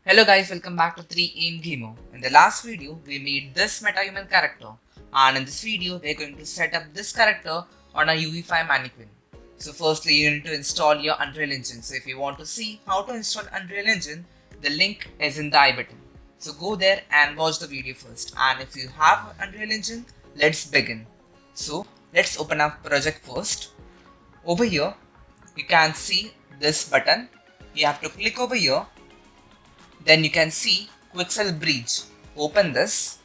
Hello guys, welcome back to 3AMGamer. In the last video, we made this MetaHuman character, and in this video, we're going to set up this character on a UE5 mannequin. So firstly, you need to install your Unreal Engine. So if you want to see how to install Unreal Engine, the link is in the I button. So go there and watch the video first. And if you have Unreal Engine, let's begin. So let's open up project first. Over here, you can see this button. You have to click over here. Then you can see Quixel Breach. Open this.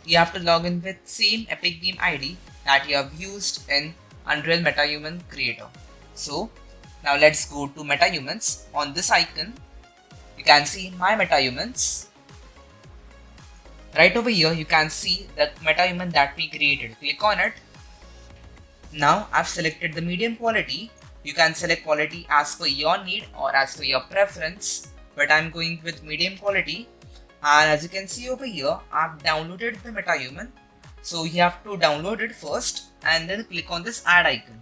You have to log in with same Epic Game ID that you have used in Unreal MetaHuman Creator. So now let's go to MetaHumans. On this icon, you can see My MetaHumans. Right over here, you can see the MetaHuman that we created. Click on it. Now I've selected the medium quality. You can select quality as per your need or as per your preference, but I'm going with medium quality. And as you can see over here, I've downloaded the MetaHuman. So you have to download it first and then click on this add icon.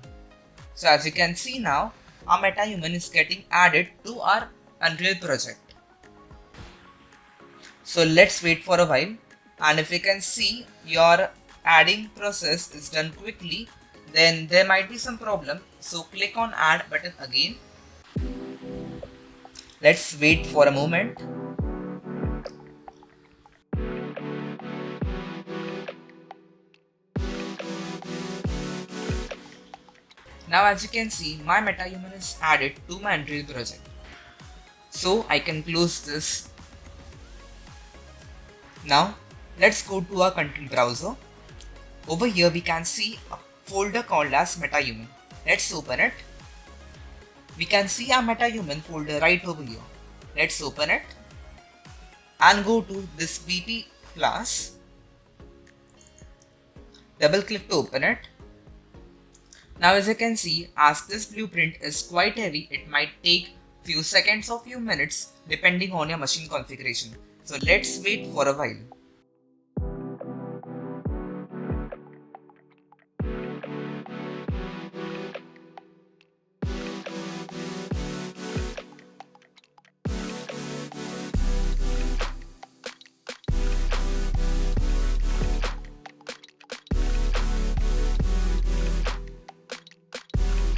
So as you can see now, our MetaHuman is getting added to our Unreal project. So let's wait for a while, and if you can see your adding process is done quickly, then there might be some problem. So click on add button again. Let's wait for a moment. Now as you can see, my MetaHuman is added to my Unreal project. So I can close this. Now let's go to our content browser. Over here we can see a folder called as MetaHuman. Let's open it. We can see our MetaHuman folder right over here. Let's open it and go to this BP class. Double click to open it. Now as you can see, as this blueprint is quite heavy, it might take few seconds or few minutes depending on your machine configuration. So let's wait for a while.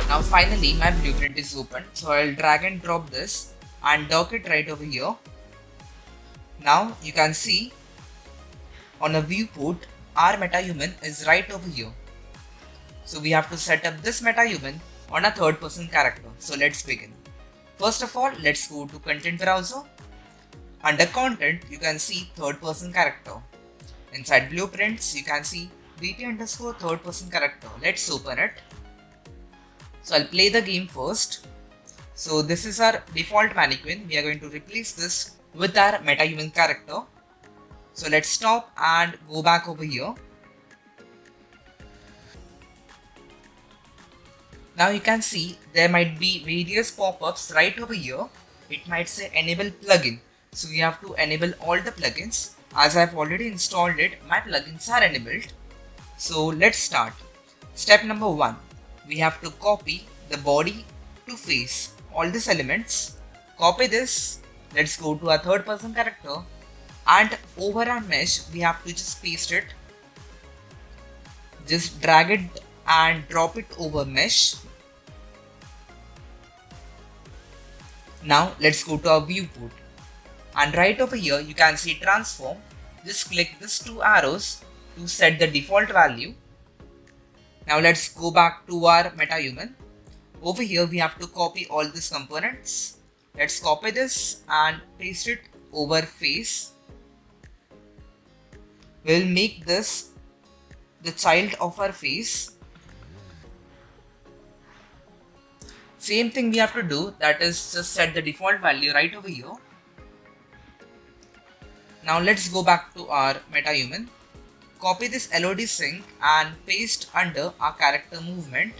Now finally my blueprint is open, so I'll drag and drop this and dock it right over here. Now you can see on a viewport our MetaHuman is right over here. So we have to set up this MetaHuman on a third person character. So let's begin. First of all, let's go to content browser. Under content you can see third person character. Inside blueprints you can see VP underscore third person character. Let's open it. So I'll play the game first. So this is our default mannequin. We are going to replace this with our MetaHuman character. So let's stop and go back over here. Now you can see there might be various pop-ups right over here. It might say enable plugin. So we have to enable all the plugins. As I've already installed it, my plugins are enabled. So let's start. Step number 1. We have to copy the body to face, all these elements. Copy this. Let's go to our third person character, and over our mesh we have to just paste it. Just drag it and drop it over mesh. Now let's go to our viewport, and right over here you can see transform. Just click these two arrows to set the default value. Now let's go back to our MetaHuman. Over here we have to copy all these components. Let's copy this and paste it over face. We'll make this the child of our face. Same thing we have to do, that is just set the default value right over here. Now let's go back to our MetaHuman. Copy this LOD sync and paste under our character movement.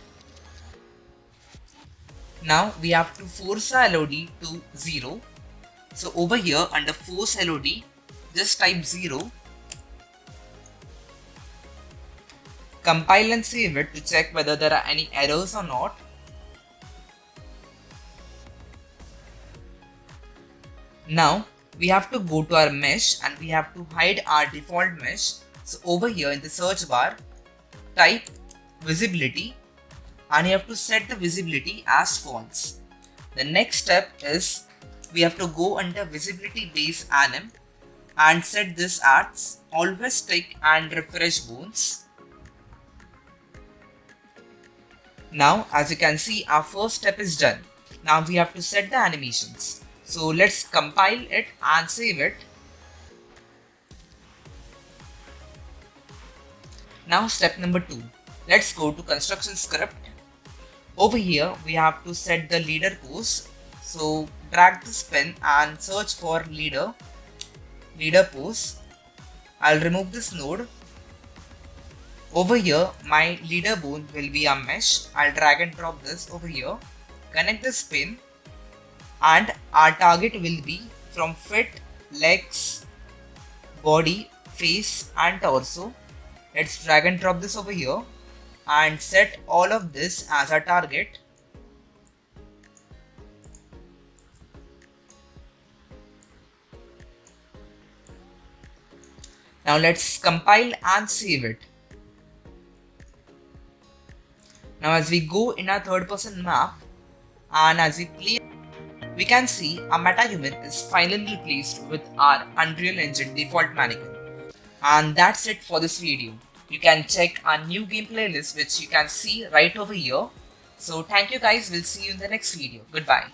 Now we have to force our LOD to 0. So over here under force LOD, just type 0. Compile and save it to check whether there are any errors or not. Now we have to go to our mesh and we have to hide our default mesh. So over here in the search bar, type visibility and you have to set the visibility as false. The next step is we have to go under visibility base anim and set this as always stick and refresh bones. Now as you can see, our first step is done. Now we have to set the animations. So let's compile it and save it. Now step number 2. Let's go to construction script. Over here we have to set the leader pose. So drag this pen and search for leader pose. I'll remove this node. Over here my leader bone will be a mesh. I'll drag and drop this over here. Connect this pin and our target will be from fit, legs, body, face and torso. Let's drag and drop this over here and set all of this as our target. Now let's compile and save it. Now as we go in our third person map and as we play, we can see our MetaHuman is finally replaced with our Unreal Engine default mannequin. And that's it for this video. You can check our new game playlist which you can see right over here. So thank you guys, we'll see you in the next video. Goodbye.